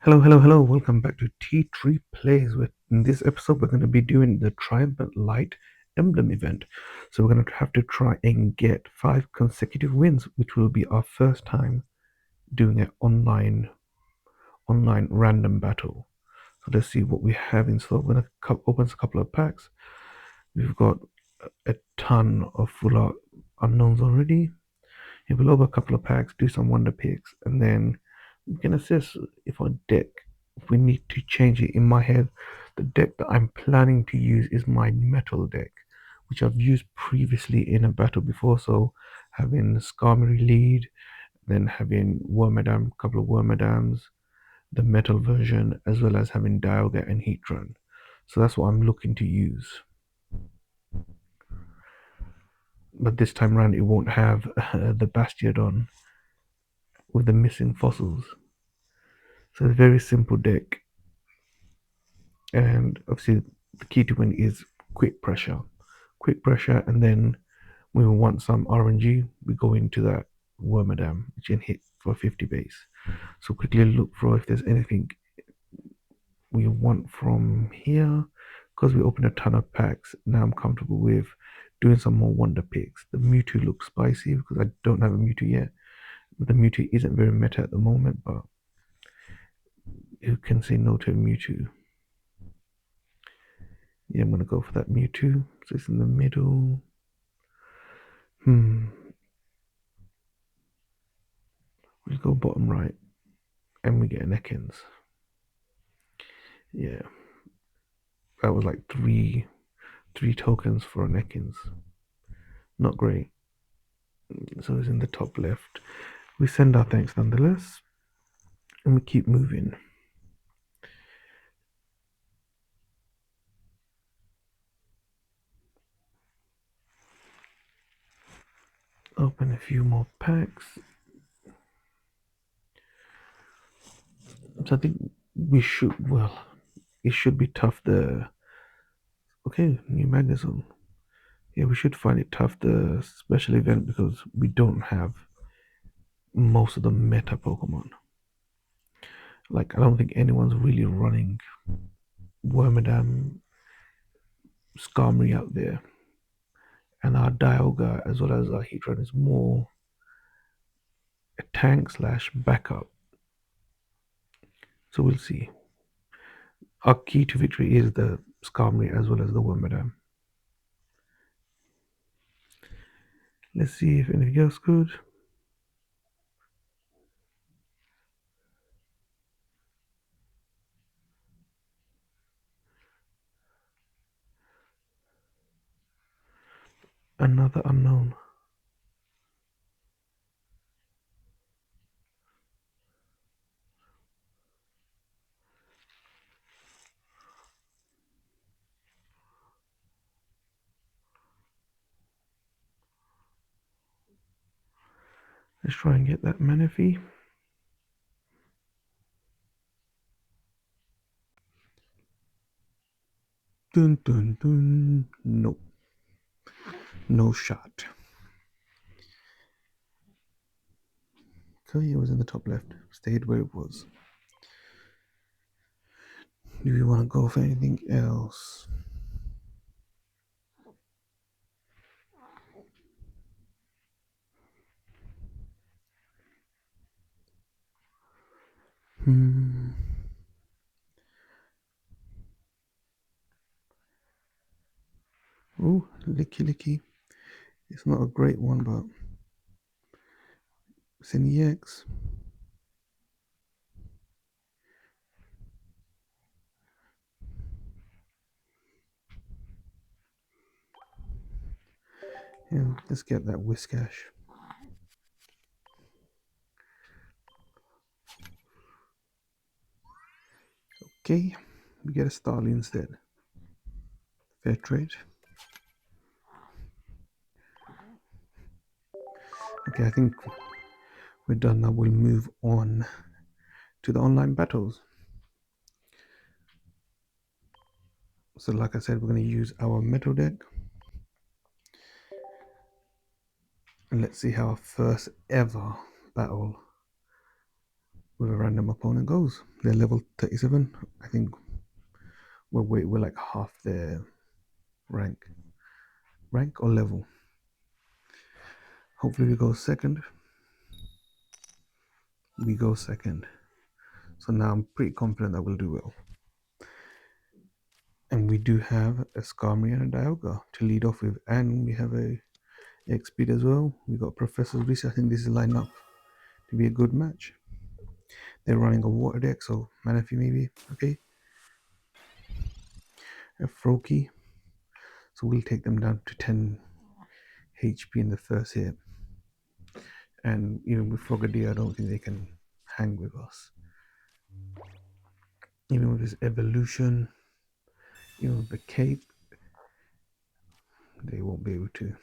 Hello. Welcome back to T3 Plays. In this episode, we're going to be doing the Triumphant Light Emblem event. So we're going to have to try and get 5 consecutive wins, which will be our first time doing an online random battle. So let's see what we have in store. We're going to open a couple of packs. We've got a ton of full art unknowns already. Yeah, we'll open a couple of packs, do some wonder picks, and then we can assess if our deck, if we need to change it. In my head, the deck that I'm planning to use is my metal deck, which I've used previously in a battle before. So having Skarmory lead, then having Wormadam, a couple of Wormadams, the metal version, as well as having Dialga and Heatran. So that's what I'm looking to use. But this time around, it won't have the Bastiodon with the missing fossils. So it's a very simple deck. And obviously the key to win is quick pressure. Quick pressure, and then when we want some RNG, we go into that Wormadam, which can hit for 50 base. So quickly look for if there's anything we want from here. Because we opened a ton of packs, now I'm comfortable with doing some more wonder picks. The Mewtwo looks spicy because I don't have a Mewtwo yet. The Mewtwo isn't very meta at the moment, but who can say no to a Mewtwo? Yeah, I'm gonna go for that Mewtwo. So it's in the middle. We'll go bottom right, and we get an Ekans. Yeah, that was like three tokens for an Ekans. Not great. So it's in the top left. We send our thanks nonetheless, and we keep moving. Open a few more packs. So I think we should, well, it should be tough. Okay, new Magnezone. Yeah, we should find it tough, the special event, because we don't have most of the meta Pokemon. Like, I don't think anyone's really running Wormadam, Skarmory out there. And our Dialga, as well as our Heatran, is more a tank slash backup. So we'll see. Our key to victory is the Skarmory as well as the Wormadam. Let's see if anything else good. Another unknown. Let's try and get that Manaphy. Dun dun dun. Nope. No shot. Okay, it was in the top left. Stayed where it was. Do we want to go for anything else? Oh, Licky. It's not a great one, but it's an EX. Yeah, let's get that Whiskash. Okay, we get a Starly instead. Fair trade. Okay, I think we're done now. We'll move on to the online battles. So like I said, we're going to use our metal deck. And let's see how our first ever battle with a random opponent goes. They're level 37. I think we're like half their rank or level. Hopefully we go second. We go second. So now I'm pretty confident that we'll do well. And we do have a Skarmory and a Dialga to lead off with, and we have a X-Speed as well. We got Professor's Research. I think this is lined up to be a good match. They're running a water deck, so Manaphy maybe. Okay. A Froakie. So we'll take them down to 10 HP in the first hit. And even with Frogadier, I don't think they can hang with us. Even with his evolution, even with the cape, they won't be able to.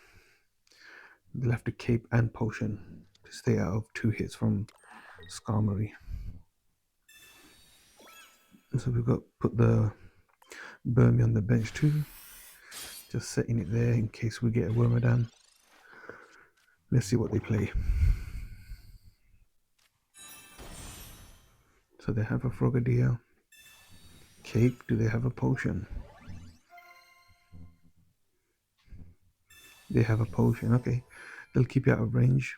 They'll have to cape and potion to stay out of 2 hits from Skarmory. So we've got put the Burmy on the bench too. Just setting it there in case we get a Wormadam. Let's see what they play. So they have a Frogadier. Cape, do they have a potion? They have a potion, okay. They'll keep you out of range.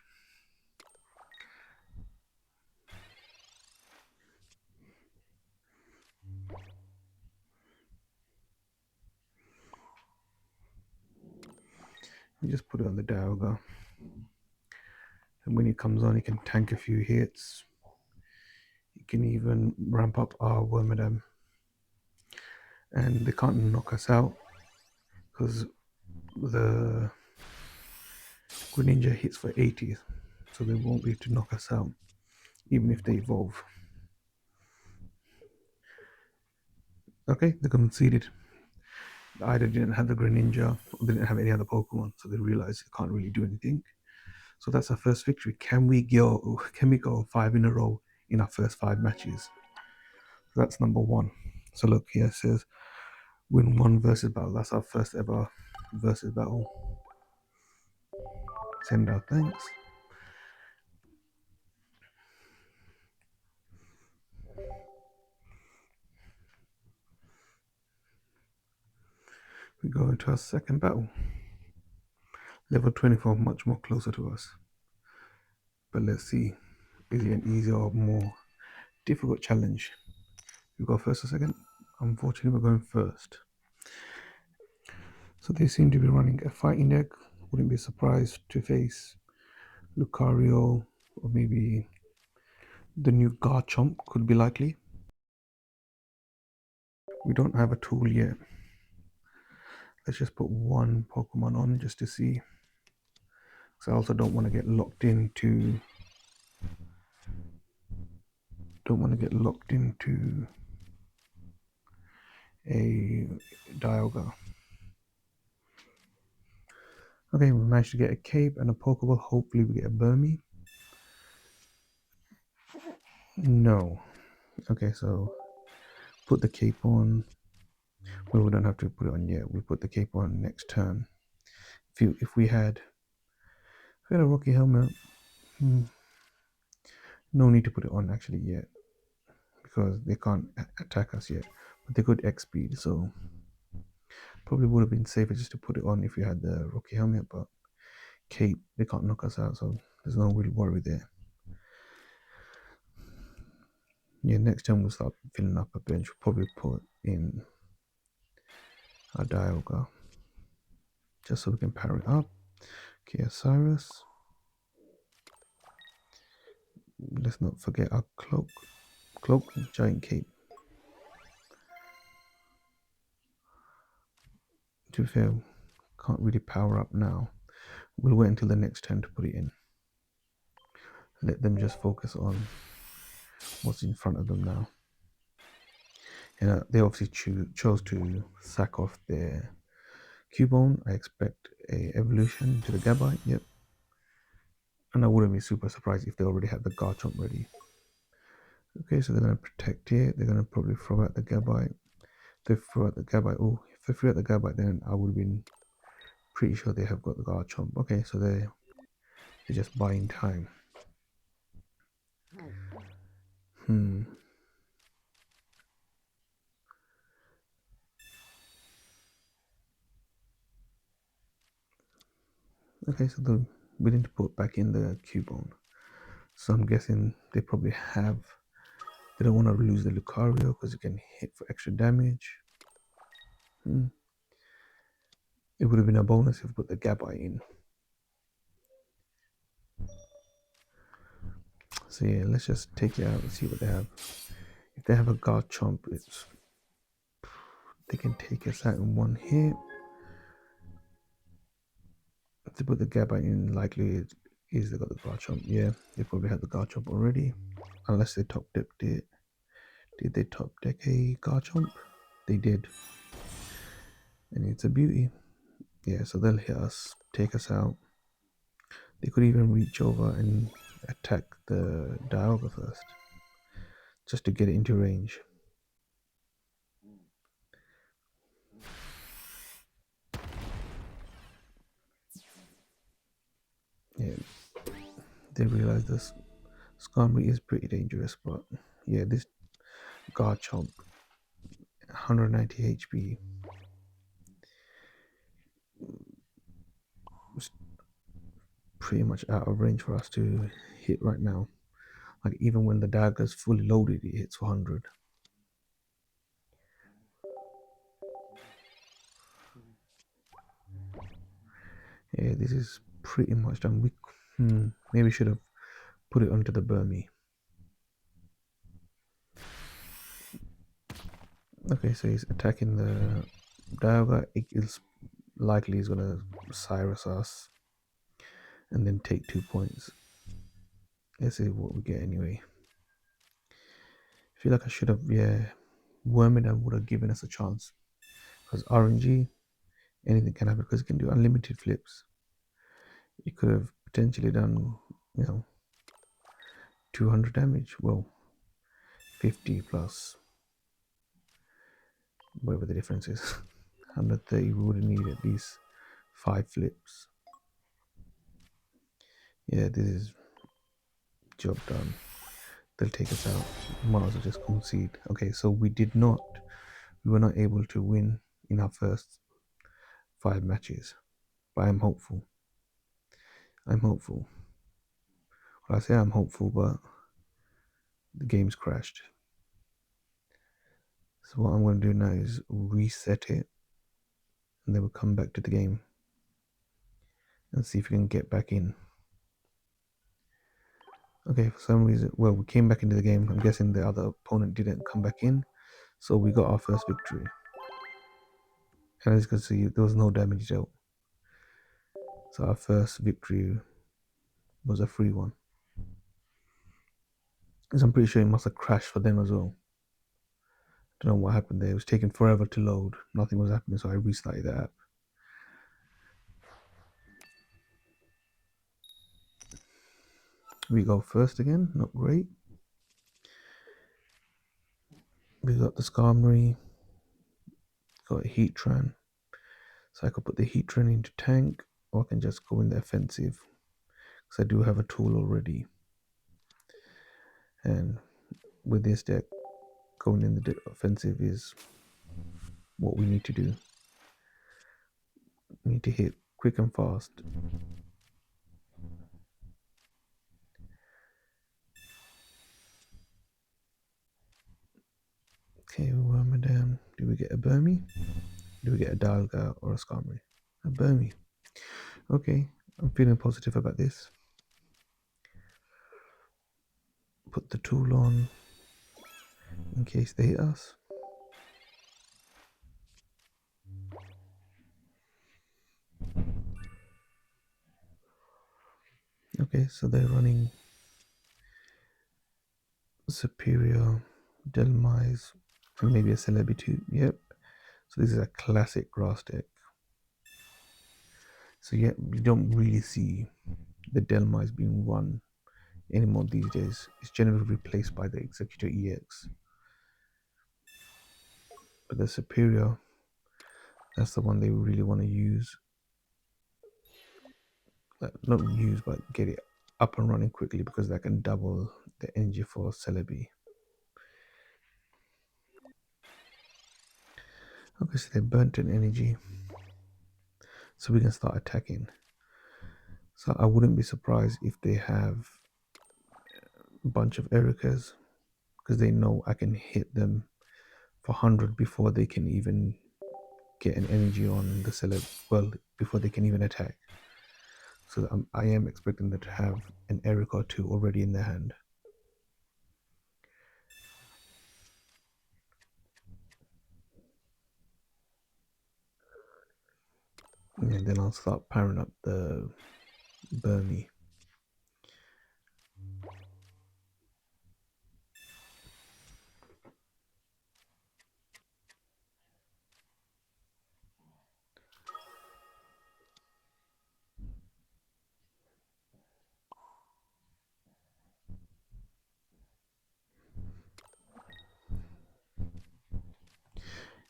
You just put it on the Dialga. And when he comes on, he can tank a few hits. He can even ramp up our Wormadam. And they can't knock us out because the Greninja hits for 80, so they won't be able to knock us out even if they evolve. Okay, they conceded. Either didn't have the Greninja or didn't have any other Pokemon, so they realized they can't really do anything. So that's our first victory. Can we go 5 in a row in our first 5 matches? So that's number 1. So look here, it says win 1 versus battle. That's our first ever versus battle. Send our thanks. We go into our second battle. Level 24, much more closer to us. But let's see, is it an easier or more difficult challenge? You go first or second? Unfortunately, we're going first. So they seem to be running a fighting deck. Wouldn't be surprised to face Lucario or maybe the new Garchomp could be likely. We don't have a tool yet. Let's just put one Pokemon on just to see. Because I also don't want to get locked into a Dialga. Okay, we managed to get a Cape and a Pokeball. Hopefully we get a Burmy. No. Okay, so put the Cape on. Well, we don't have to put it on yet. We'll put the Cape on next turn. If we had a Rocky Helmet, no need to put it on actually yet. Because they can't attack us yet. But they could X-Speed, so probably would have been safer just to put it on if we had the Rocky Helmet, but Cape, they can't knock us out, so there's no real worry there. Yeah, next time we'll start filling up a bench. We'll probably put in a Dialga just so we can power it up. Okay, Cyrus. Let's not forget our cloak, giant cape. To be fair, can't really power up now. We'll wait until the next turn to put it in. Let them just focus on what's in front of them now. And they obviously chose to sack off their Cubone. I expect a evolution to the Gabite. Yep. And I wouldn't be super surprised if they already had the Garchomp ready. Okay, so they're going to protect it. They're going to probably throw out the Gabite. They throw out the Gabite. Oh, if they threw out the Gabite, then I would have been pretty sure they have got the Garchomp. Okay, so they're just buying time. Okay, so we need to put back in the Cubone. So I'm guessing they probably have. They don't want to lose the Lucario because it can hit for extra damage. It would have been a bonus if we put the Gabite in. So yeah, let's just take it out and see what they have. If they have a Garchomp, they can take us out in one hit. If they put the Gabite in, likely it is they got the Garchomp. Yeah, they probably had the Garchomp already. Unless they top decked it. Did they top deck a Garchomp? They did. And it's a beauty. Yeah, so they'll hit us, take us out. They could even reach over and attack the Dialga first. Just to get it into range. Yeah, they realize this Skarmory is pretty dangerous, but yeah, this Garchomp, 190 HP, was pretty much out of range for us to hit right now. Like even when the dagger's fully loaded, it hits 100. Yeah, this is pretty much done. We maybe should have put it onto the Burmy. Okay, so he's attacking the Dialga. It is likely he's gonna Cyrus us and then take 2 points. Let's see what we get anyway. I feel like I should have, yeah, Wormidam would have given us a chance. Because RNG, anything can happen because it can do unlimited flips. It could have potentially done, 200 damage. Well, 50 plus whatever the difference is. 130, we would have needed at least 5 flips. Yeah, this is job done. They'll take us out. Might as well just concede. Okay, so we were not able to win in our first 5 matches. But I'm hopeful. Well, I say I'm hopeful, but the game's crashed. So what I'm going to do now is reset it, and then we'll come back to the game and see if we can get back in. Okay, for some reason, well, we came back into the game. I'm guessing the other opponent didn't come back in, so we got our first victory. And as you can see, there was no damage dealt. So our first victory was a free one. Because I'm pretty sure it must have crashed for them as well. Don't know what happened there. It was taking forever to load. Nothing was happening, so I restarted the app. We go first again, not great. We got the Skarmory, got a Heatran. So I could put the Heatran into tank, or I can just go in the offensive. Because I do have a tool already. And with this deck, going in the offensive is what we need to do. We need to hit quick and fast. Okay, Wormadam. Do we get a Burmy? Do we get a Dialga or a Skarmory? A Burmy. Okay, I'm feeling positive about this. Put the tool on in case they hit us. Okay, so they're running Superior, Delmise, and maybe a Celebi too. Yep. So this is a classic grass deck. So yeah, you don't really see the Delmise being run anymore these days. It's generally replaced by the Executor EX. But the Superior, that's the one they really want to use. Not use, but get it up and running quickly because that can double the energy for Celebi. Okay, so they burnt an energy. So we can start attacking. So I wouldn't be surprised if they have a bunch of Ericas, because they know I can hit them for 100 before they can even get an energy on the celeb. Well, before they can even attack. So I am expecting them to have an Eric or two already in their hand. And then I'll start powering up the Burmy.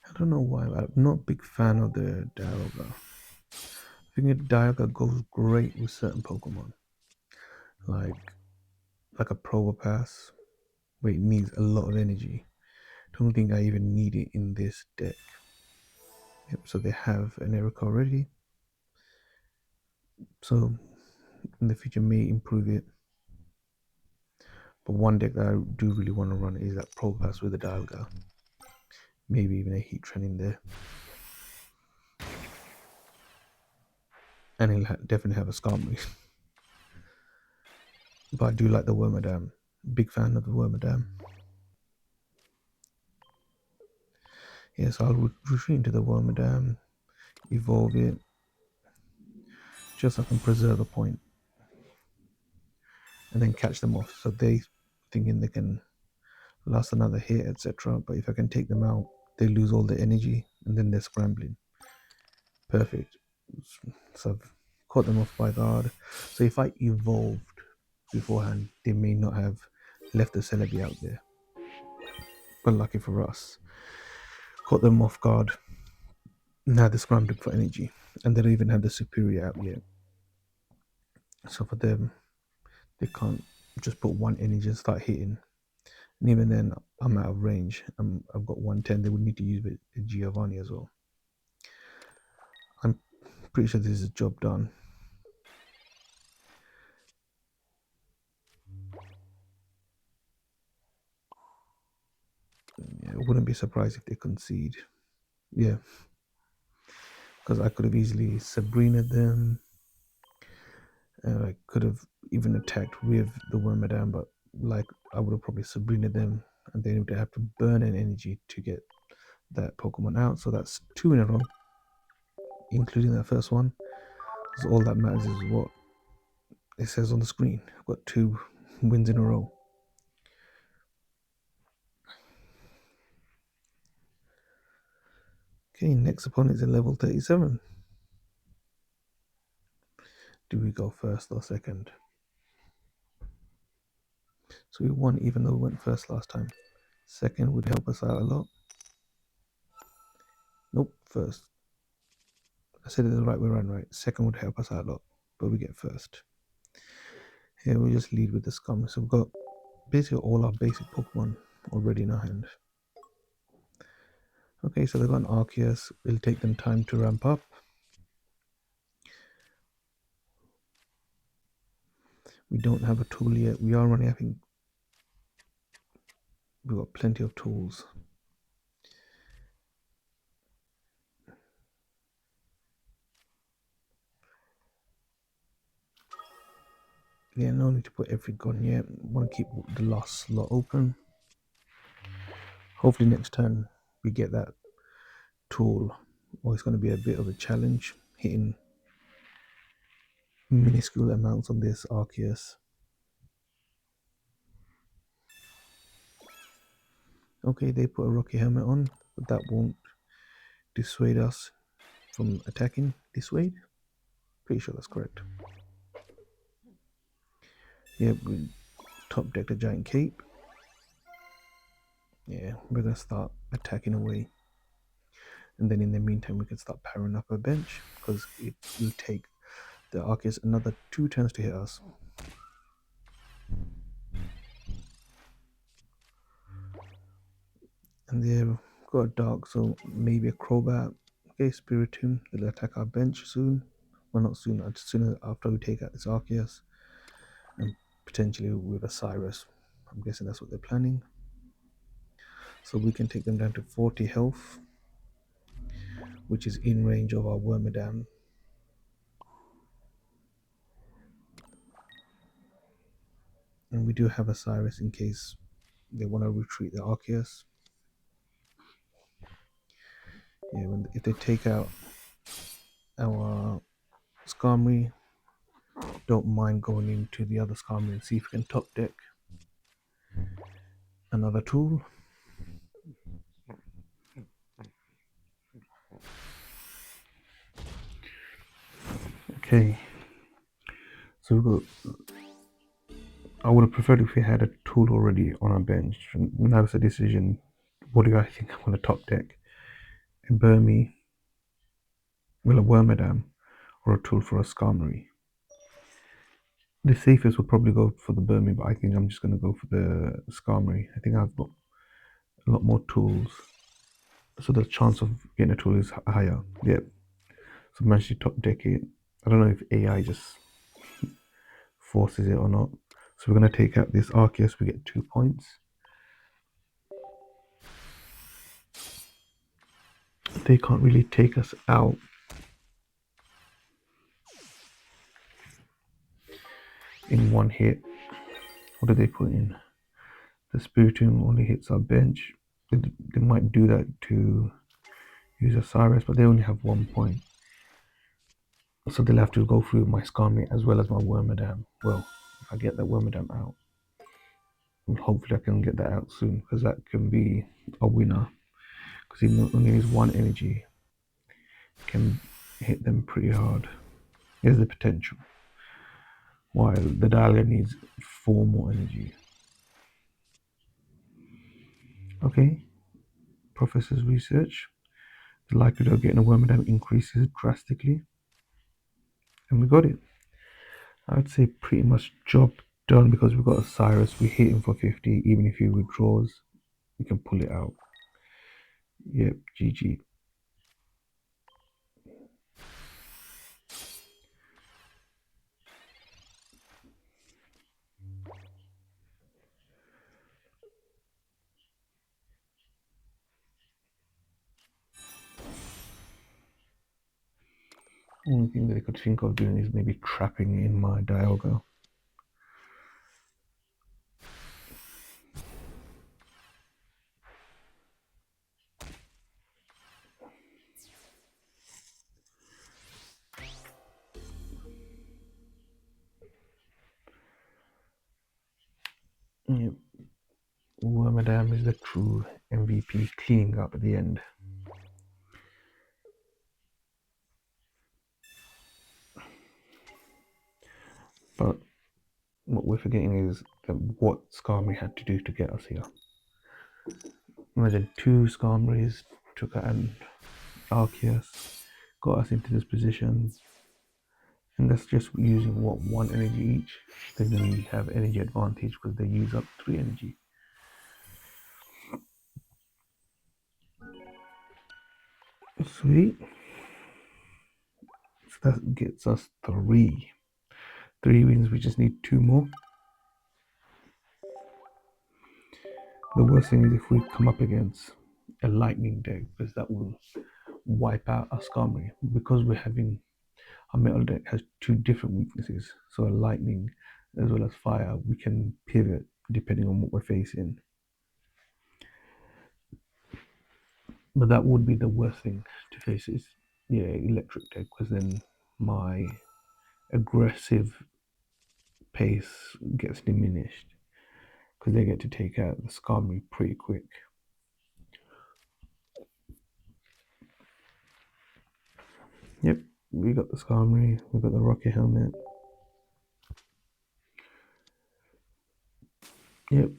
I don't know why, but I'm not a big fan of the Dialga. I think the Dialga goes great with certain Pokemon. Like a Probopass, where it needs a lot of energy. Don't think I even need it in this deck. Yep, so they have an Eric already. So in the future may improve it. But one deck that I do really want to run is that Probopass with the Dialga. Maybe even a Heatran in there. And he'll definitely have a Skarmory. But I do like the Wormadam. Big fan of the Wormadam. Yes, I'll retreat into the Wormadam, evolve it, just so I can preserve a point, and then catch them off. So they thinking they can last another hit, etc. But if I can take them out, they lose all the energy, and then they're scrambling. Perfect. So I've caught them off by guard. So if I evolved beforehand, they may not have left the Celebi out there. But lucky for us, caught them off guard. Now they're scrambling for energy, and they don't even have the Superior out yet. So for them, they can't just put one energy and start hitting. And even then, I'm out of range. I've got 110. They would need to use a Giovanni as well. I'm pretty sure this is a job done. Yeah, I wouldn't be surprised if they concede. Yeah. Because I could have easily Sabrina them. I could have even attacked with the Wormadam, but like I would have probably Sabrina them, and they would have to burn an energy to get that Pokemon out. So that's 2 in a row, including that first one. Because all that matters is what it says on the screen. I've got 2 wins in a row. Okay, next opponent is a level 37. Do we go first or second? So we won even though we went first last time. Second would help us out a lot. Nope, first. I said it the right way around, right? Second would help us out a lot, but we get first. Here we'll just lead with the Scum. So we've got basically all our basic Pokemon already in our hand. Okay, so they've got an Arceus. It'll take them time to ramp up. We don't have a tool yet. We are running, I think we've got plenty of tools. Yeah, no need to put every gun yet. Want to keep the last slot open. Hopefully next turn we get that tool, or it's going to be a bit of a challenge hitting minuscule amounts on this Arceus. Okay, they put a rocky helmet on, but that won't dissuade us from attacking. Dissuade? Pretty sure that's correct. Yep, we top deck the giant cape. Yeah, we're gonna start attacking away. And then in the meantime we can start powering up our bench, because it will take the Arceus another 2 turns to hit us. And they've got a dark, so maybe a Crobat. Okay, Spiritomb. It'll attack our bench soon. Well, not soon. As soon as after we take out this Arceus, and potentially with a Cyrus. I'm guessing that's what they're planning. So we can take them down to 40 health, which is in range of our Wormadam. And we do have a Cyrus in case they want to retreat the Arceus. Yeah, if they take out our Skarmory, don't mind going into the other Skarmory and see if we can top deck another tool. Okay, so we've got. I would have preferred if we had a tool already on our bench. And now it's a decision. What do I think I'm going to top deck? A Burmy, well, a Wormadam, or a tool for a Skarmory. The safest would probably go for the Burmy, but I think I'm just going to go for the Skarmory. I think I've got a lot more tools, so the chance of getting a tool is higher. Yep. So managed to top deck it. I don't know if AI just forces it or not. So we're going to take out this Arceus. We get 2 points. They can't really take us out. In one hit. What do they put in? The Spiritomb only hits our bench. They might do that to use a Cyrus, but they only have 1 point. So they'll have to go through my Skarmory as well as my Wormadam. Well, if I get that Wormadam out, and hopefully I can get that out soon, because that can be a winner. Because he only needs 1 energy, can hit them pretty hard. Here's the potential. While the Dahlia needs 4 more energy. Okay, Professor's research. The likelihood of getting a Wormadam increases drastically. And we got it. I would say pretty much job done because we've got a Cyrus. We hit him for 50. Even if he withdraws, we can pull it out. Yep, GG. Only thing that I could think of doing is maybe trapping in my Dialga. Yep. Wormadam is the true MVP, cleaning up at the end. But what we're forgetting is that what Skarmory had to do to get us here. Imagine 2 Skarmories took out an Arceus, got us into this position, and that's just using what 1 energy each. Then we have energy advantage because they use up 3 energy. Sweet. So that gets us 3 wins. We just need 2 more. The worst thing is if we come up against a lightning deck, because that will wipe out our Skarmory. Because we're having our metal deck has 2 different weaknesses, so a lightning as well as fire, we can pivot depending on what we're facing. But that would be the worst thing to face is electric deck, because then my aggressive pace gets diminished because they get to take out the Skarmory pretty quick. Yep, we got the Skarmory, we got the Rocket Helmet. Yep.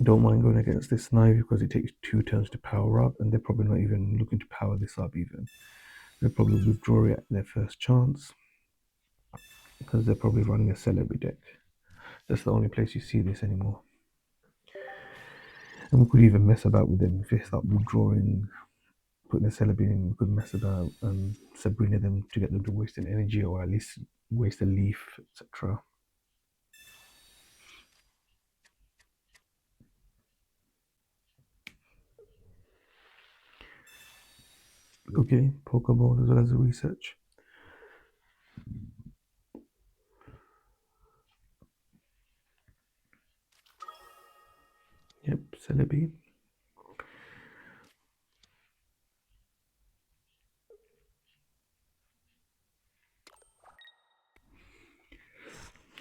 Don't mind going against this Snivy because it takes 2 turns to power up, and they're probably not even looking to power this up even. They'll probably withdraw it at their first chance because they're probably running a Celebi deck. That's the only place you see this anymore. And we could even mess about with them if they start withdrawing, putting a Celebi in. We could mess about and Sabrina them to get them to waste an energy or at least waste a leaf, etc. Okay, Pokemon as well as the research. Yep, Celebi.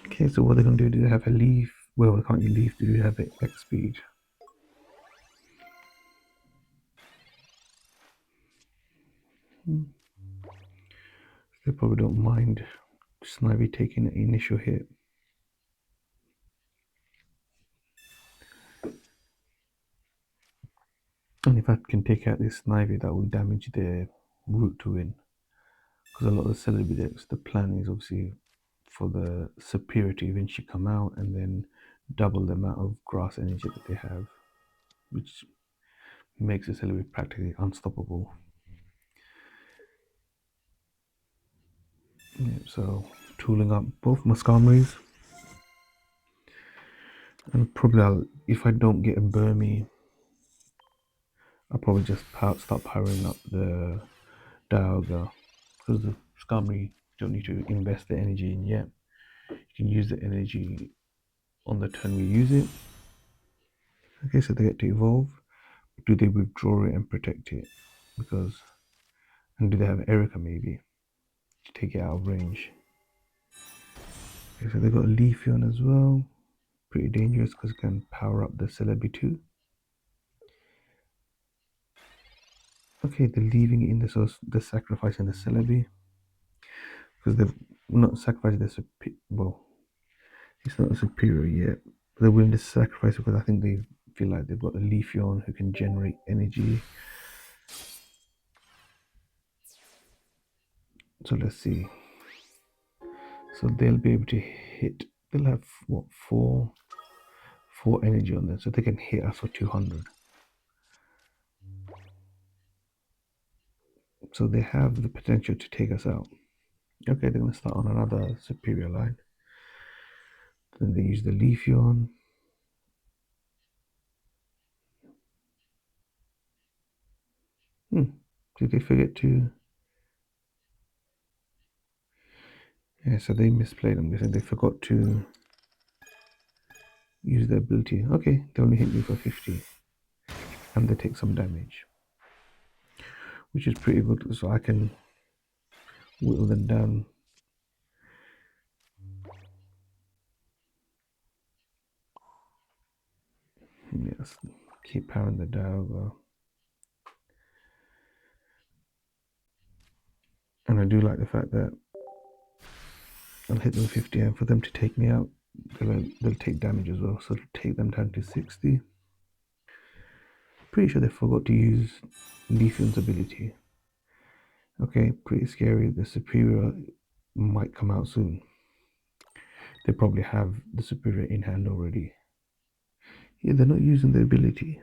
Okay, so what they're gonna do? Do they have a leaf? Well, can't you leaf? Do you have an X speed? They probably don't mind Snivy taking the initial hit. And if I can take out this Snivy, that will damage their route to win. Because a lot of the Celebi decks, the plan is obviously for the superior to eventually come out and then double the amount of grass energy that they have, which makes the Celebi practically unstoppable. Yeah, so tooling up both Muscamaries, and probably if I don't get a Burmy, I'll probably just start powering up the Dialga, because the Muscamary don't need to invest the energy in yet. You can use the energy on the turn we use it. Okay, so they get to evolve. Do they withdraw it and protect it? And do they have Erica maybe to take it out of range? Okay, so they got a Leafeon as well. Pretty dangerous because it can power up the Celebi too. Okay, they're leaving it in the source, they're sacrificing the Celebi because they've not sacrificed the well, it's not a superior yet. They're willing to sacrifice it because I think they feel like they've got a Leafeon who can generate energy. So let's see. So they'll be able to hit. They'll have what, four energy on them, so they can hit us for 200. So they have the potential to take us out. Okay, they're going to start on another superior line. Then they use the Leafeon. Did they forget to? Yeah, so they misplayed them. They said they forgot to use their ability. Okay, they only hit me for 50. And they take some damage, which is pretty good. So I can whittle them down. Yes, keep powering the dial. And I do like the fact that I'll hit them 50, and for them to take me out, they'll take damage as well. So take them down to 60. Pretty sure they forgot to use Leafeon's ability. Okay, pretty scary. The superior might come out soon. They probably have the superior in hand already. Yeah, they're not using the ability.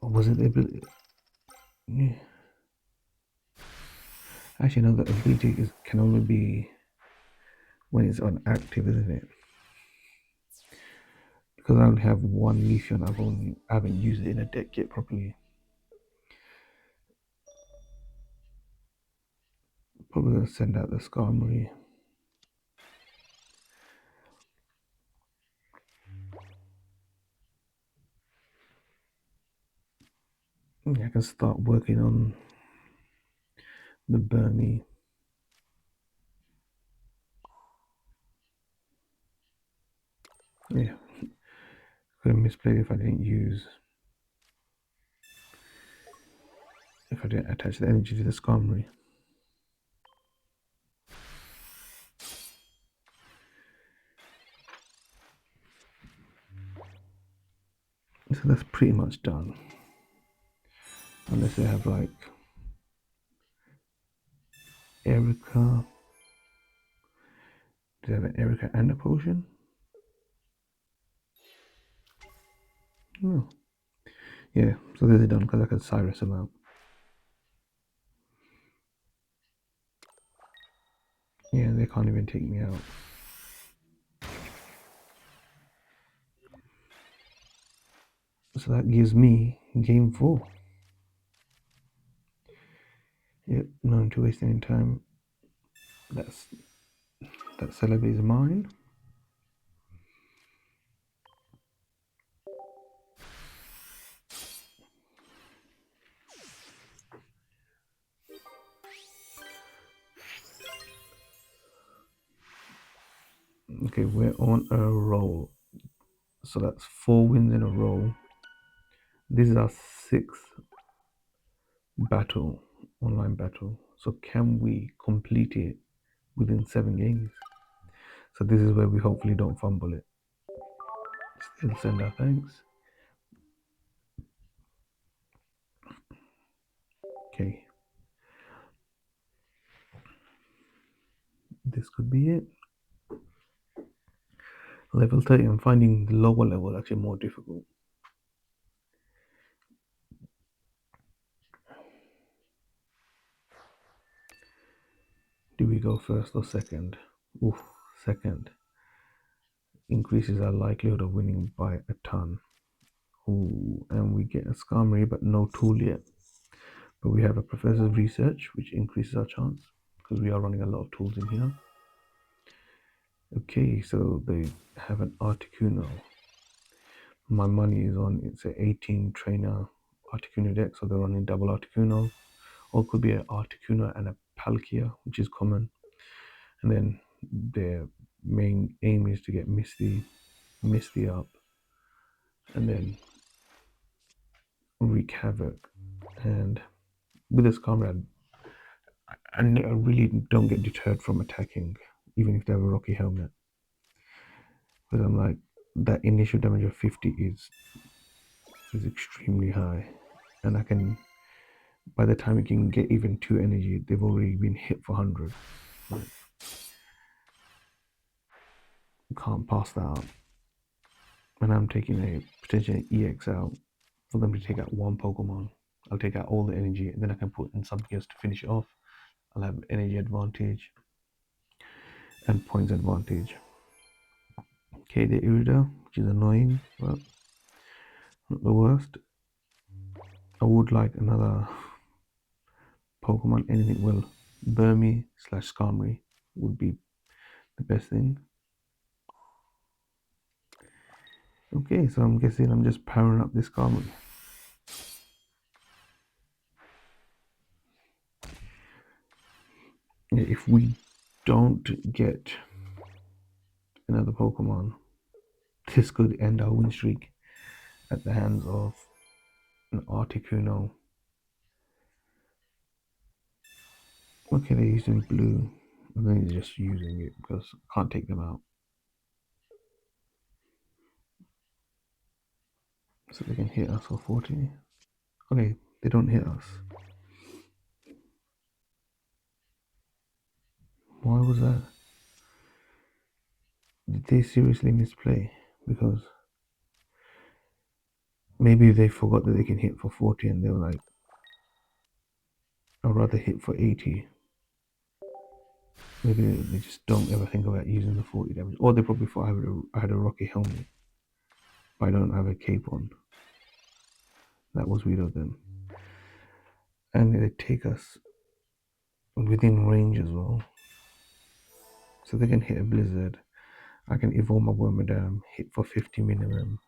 Or was it the ability? Yeah. Actually, no, the ability can only be when it's unactive, isn't it? Because I only have one Leafeon, I haven't used it in a deck yet properly. Probably gonna send out the Skarmory. I can start working on the Burmy. Yeah, could have misplayed if I didn't attach the energy to the Skarmory. So that's pretty much done. Unless they have like Erica. Does it have an Erica and a potion? No. Yeah, so this is done because I could Cyrus him out. Yeah, they can't even take me out. So that gives me game 4. Yep, no to waste any time. That celebi is mine. Okay, we're on a roll. So that's 4 wins in a row. This is our 6th battle, online battle. So can we complete it within 7 games? So this is where we hopefully don't fumble it. Still send our thanks. Okay. This could be it. Level 30, I'm finding the lower level actually more difficult. Do we go first or second? Oof, second. Increases our likelihood of winning by a ton. Ooh, and we get a Skarmory, but no tool yet. But we have a Professor's Research, which increases our chance because we are running a lot of tools in here. Okay, so they have an Articuno. My money is on, it's an 18 trainer Articuno deck, so they're running double Articuno. Or it could be an Articuno and a Palkia, which is common. And then their main aim is to get Misty up, and then wreak havoc. And with this comrade, I really don't get deterred from attacking, even if they have a Rocky Helmet. Because I'm like, that initial damage of 50 is extremely high. And I can, by the time you can get even 2 energy, they've already been hit for 100. Like, you can't pass that up. And I'm taking a potential EX out for them to take out 1 Pokemon. I'll take out all the energy and then I can put in something else to finish it off. I'll have energy advantage and points advantage. Okay, the Irida, which is annoying, but not the worst. I would like another Pokemon, anything well. Burmy / Skarmory would be the best thing. Okay, so I'm guessing I'm just powering up this Skarmory. If we don't get another Pokemon, this could end our win streak at the hands of an Articuno. Okay, they're using blue. I think they're just using it because I can't take them out. So they can hit us for 40. Okay, they don't hit us. Why was that? Did they seriously misplay? Because maybe they forgot that they can hit for 40 and they were like, I'd rather hit for 80. Maybe they just don't ever think about using the 40 damage. Or they probably thought I had a Rocky Helmet, but I don't have a cape on. That was weird of them. And they take us within range as well. So they can hit a Blizzard. I can evolve my Wormadam, hit for 50 minimum.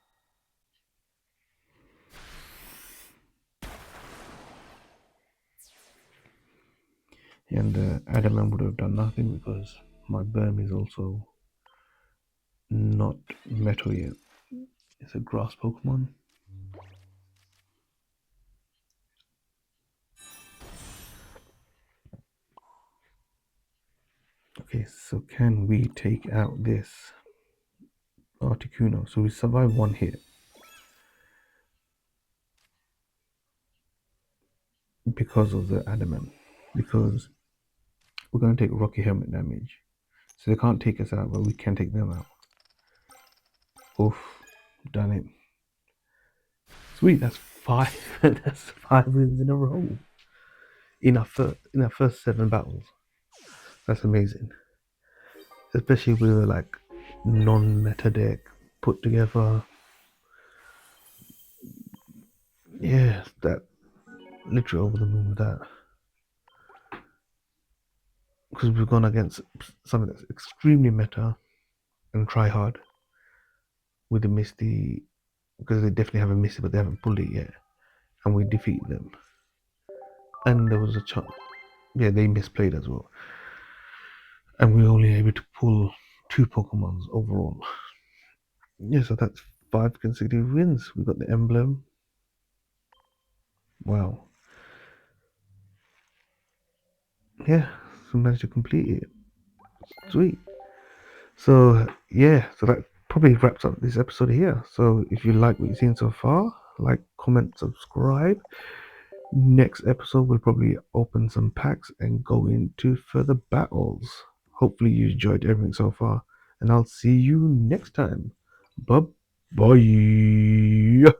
And Adamant would have done nothing because my Burm is also not metal yet. It's a grass Pokemon. Okay, so can we take out this Articuno? So we survive 1 hit. Because of the Adamant. Because we're going to take Rocky Helmet damage. So they can't take us out, but we can take them out. Oof, done it. Sweet, that's 5. That's 5 wins in a row in our first 7 battles. That's amazing. Especially with a like non-meta deck put together. Yeah, that literally over the moon with that. Because we've gone against something that's extremely meta and try hard with the Misty, because they definitely have a Misty, but they haven't pulled it yet, and we defeated them. And there was a chance, yeah, they misplayed as well, and we were only able to pull 2 Pokemons overall. Yeah, so that's 5 consecutive wins. We got the Emblem. Wow. Yeah, so we managed to complete it. Sweet. So yeah, so that probably wraps up this episode here. So if you like what you've seen so far, like, comment, subscribe. Next episode we'll probably open some packs and go into further battles. Hopefully you enjoyed everything so far, and I'll see you next time. Bye bye.